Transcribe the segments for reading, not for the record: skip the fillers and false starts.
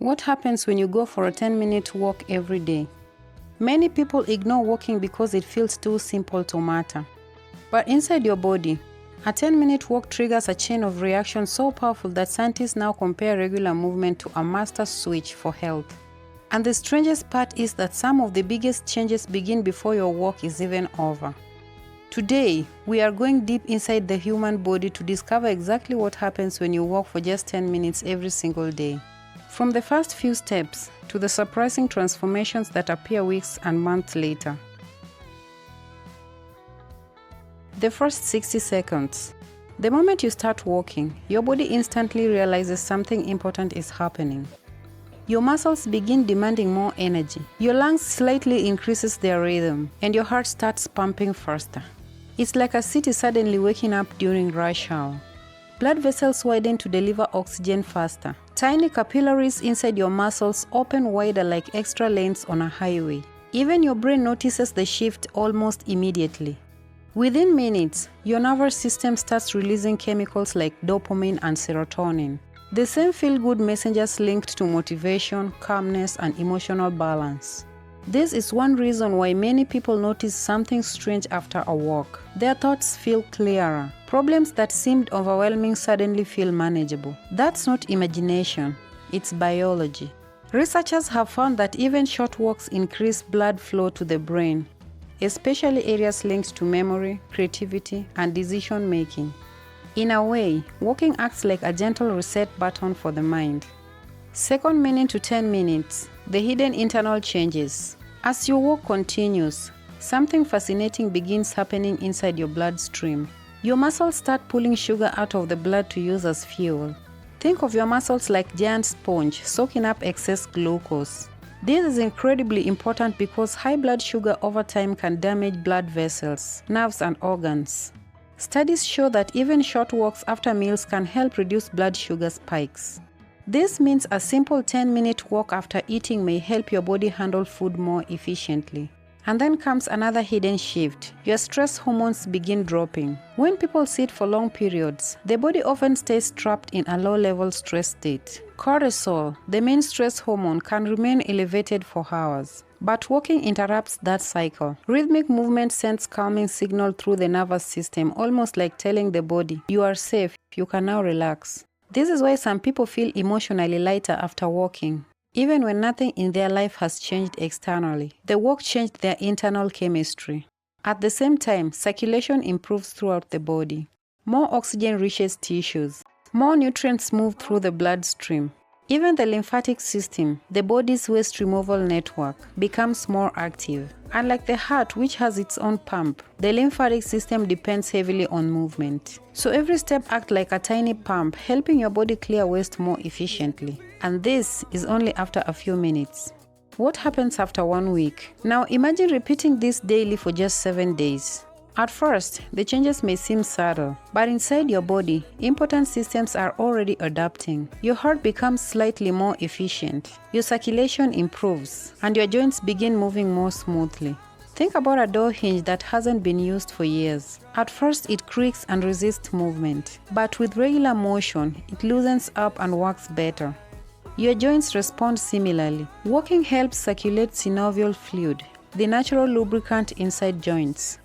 What happens when you go for a 10-minute walk every day? Many people ignore walking because it feels too simple to matter. But inside your body, a 10-minute walk triggers a chain of reactions so powerful that scientists now compare regular movement to a master switch for health. And the strangest part is that some of the biggest changes begin before your walk is even over. Today, we are going deep inside the human body to discover exactly what happens when you walk for just 10 minutes every single day. From the first few steps to the surprising transformations that appear weeks and months later. The first 60 seconds. The moment you start walking, your body instantly realizes something important is happening. Your muscles begin demanding more energy. Your lungs slightly increases their rhythm, and your heart starts pumping faster. It's like a city suddenly waking up during rush hour. Blood vessels widen to deliver oxygen faster. Tiny capillaries inside your muscles open wider like extra lanes on a highway. Even your brain notices the shift almost immediately. Within minutes, your nervous system starts releasing chemicals like dopamine and serotonin, the same feel-good messengers linked to motivation, calmness, and emotional balance. This is one reason why many people notice something strange after a walk. Their thoughts feel clearer. Problems that seemed overwhelming suddenly feel manageable. That's not imagination, it's biology. Researchers have found that even short walks increase blood flow to the brain, especially areas linked to memory, creativity, and decision-making. In a way, walking acts like a gentle reset button for the mind. Second minute to 10 minutes, the hidden internal changes. As your walk continues, something fascinating begins happening inside your bloodstream. Your muscles start pulling sugar out of the blood to use as fuel. Think of your muscles like giant sponge soaking up excess glucose. This is incredibly important because high blood sugar over time can damage blood vessels, nerves, and organs. Studies show that even short walks after meals can help reduce blood sugar spikes. This means a simple 10-minute walk after eating may help your body handle food more efficiently. And then comes another hidden shift. Your stress hormones begin dropping. When people sit for long periods, the body often stays trapped in a low-level stress state. Cortisol, the main stress hormone, can remain elevated for hours. But walking interrupts that cycle. Rhythmic movement sends calming signal through the nervous system, almost like telling the body, you are safe, you can now relax. This is why some people feel emotionally lighter after walking. Even when nothing in their life has changed externally, the walk changed their internal chemistry. At the same time, circulation improves throughout the body. More oxygen reaches tissues. More nutrients move through the bloodstream. Even the lymphatic system, the body's waste removal network, becomes more active. Unlike the heart, which has its own pump, the lymphatic system depends heavily on movement. So every step acts like a tiny pump, helping your body clear waste more efficiently. And this is only after a few minutes. What happens after 1 week? Now imagine repeating this daily for just 7 days. At first, the changes may seem subtle, but inside your body, important systems are already adapting. Your heart becomes slightly more efficient, your circulation improves, and your joints begin moving more smoothly. Think about a door hinge that hasn't been used for years. At first, it creaks and resists movement, but with regular motion, it loosens up and works better. Your joints respond similarly. Walking helps circulate synovial fluid, the natural lubricant inside joints.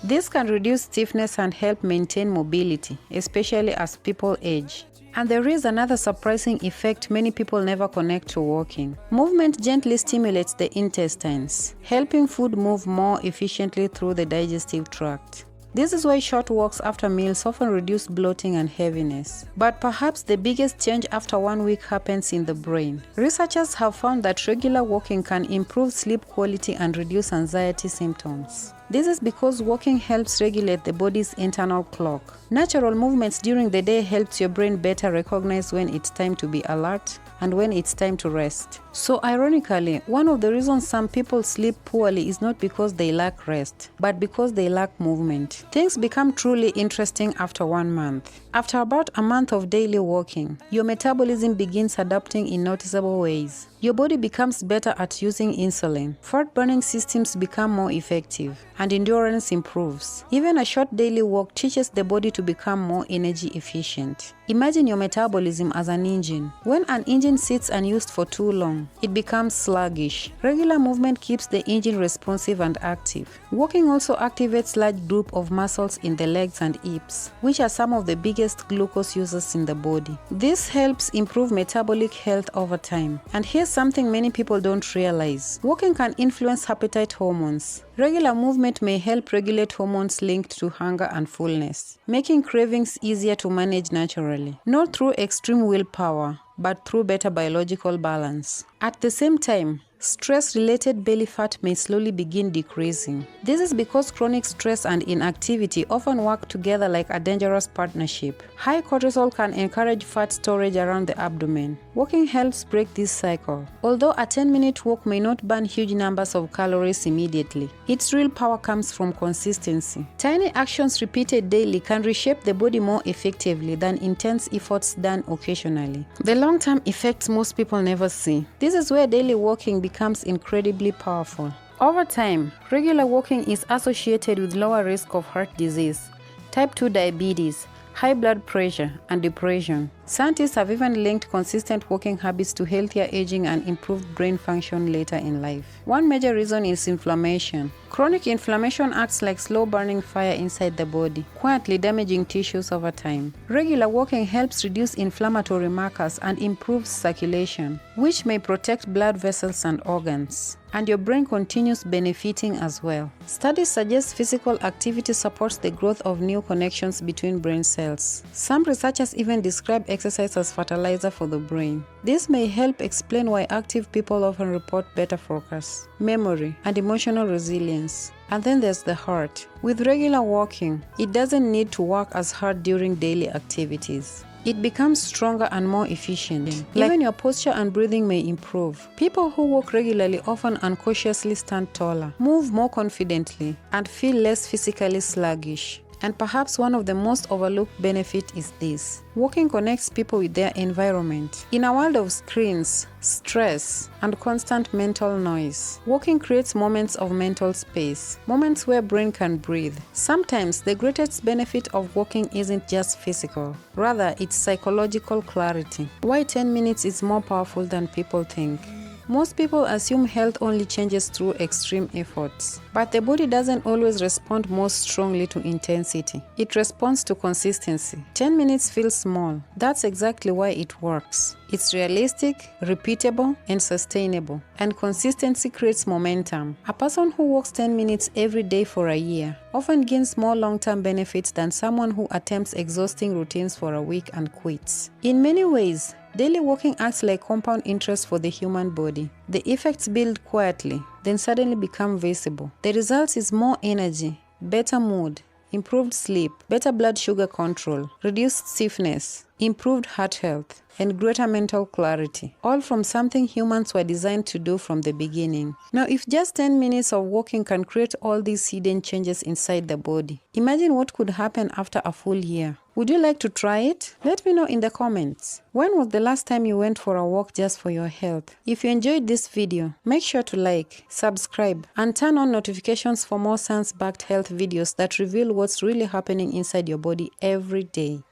This can reduce stiffness and help maintain mobility, especially as people age. And there is another surprising effect many people never connect to walking. Movement gently stimulates the intestines, helping food move more efficiently through the digestive tract. This is why short walks after meals often reduce bloating and heaviness. But perhaps the biggest change after 1 week happens in the brain. Researchers have found that regular walking can improve sleep quality and reduce anxiety symptoms. This is because walking helps regulate the body's internal clock. Natural movements during the day helps your brain better recognize when it's time to be alert and when it's time to rest. So ironically, one of the reasons some people sleep poorly is not because they lack rest, but because they lack movement. Things become truly interesting after 1 month. After about a month of daily walking, your metabolism begins adapting in noticeable ways. Your body becomes better at using insulin, fat-burning systems become more effective, and endurance improves. Even a short daily walk teaches the body to become more energy efficient. Imagine your metabolism as an engine. When an engine sits unused for too long, it becomes sluggish. Regular movement keeps the engine responsive and active. Walking also activates large group of muscles in the legs and hips, which are some of the biggest glucose users in the body. This helps improve metabolic health over time. And here's something many people don't realize. Walking can influence appetite hormones. Regular movement may help regulate hormones linked to hunger and fullness, making cravings easier to manage naturally, not through extreme willpower, but through better biological balance. At the same time, stress-related belly fat may slowly begin decreasing. This is because chronic stress and inactivity often work together like a dangerous partnership. High cortisol can encourage fat storage around the abdomen. Walking helps break this cycle. Although a 10-minute walk may not burn huge numbers of calories immediately, its real power comes from consistency. Tiny actions repeated daily can reshape the body more effectively than intense efforts done occasionally. The long-term effects most people never see. This is where daily walking becomes incredibly powerful. Over time, regular walking is associated with lower risk of heart disease, type 2 diabetes, high blood pressure, and depression. Scientists have even linked consistent walking habits to healthier aging and improved brain function later in life. One major reason is inflammation. Chronic inflammation acts like slow-burning fire inside the body, quietly damaging tissues over time. Regular walking helps reduce inflammatory markers and improves circulation, which may protect blood vessels and organs. And your brain continues benefiting as well. Studies suggest physical activity supports the growth of new connections between brain cells. Some researchers even describe exercise as fertilizer for the brain. This may help explain why active people often report better focus, memory, and emotional resilience. And then there's the heart. With regular walking, it doesn't need to work as hard during daily activities. It becomes stronger and more efficient. Even your posture and breathing may improve. People who walk regularly often unconsciously stand taller, move more confidently, and feel less physically sluggish. And perhaps one of the most overlooked benefits is this. Walking connects people with their environment. In a world of screens, stress, and constant mental noise, walking creates moments of mental space, moments where brain can breathe. Sometimes the greatest benefit of walking isn't just physical, rather it's psychological clarity. Why 10 minutes is more powerful than people think. Most people assume health only changes through extreme efforts, but the body doesn't always respond most strongly to intensity. It responds to consistency. 10 minutes feels small. That's exactly why it works. It's realistic, repeatable, and sustainable. And consistency creates momentum. A person who walks 10 minutes every day for a year often gains more long-term benefits than someone who attempts exhausting routines for a week and quits. In many ways, daily walking acts like compound interest for the human body. The effects build quietly, then suddenly become visible. The result is more energy, better mood, improved sleep, better blood sugar control, reduced stiffness, improved heart health, and greater mental clarity, all from something humans were designed to do from the beginning. Now, if just 10 minutes of walking can create all these hidden changes inside the body, imagine what could happen after a full year. Would you like to try it? Let me know in the comments. When was the last time you went for a walk just for your health? If you enjoyed this video, make sure to like, subscribe, and turn on notifications for more science-backed health videos that reveal what's really happening inside your body every day.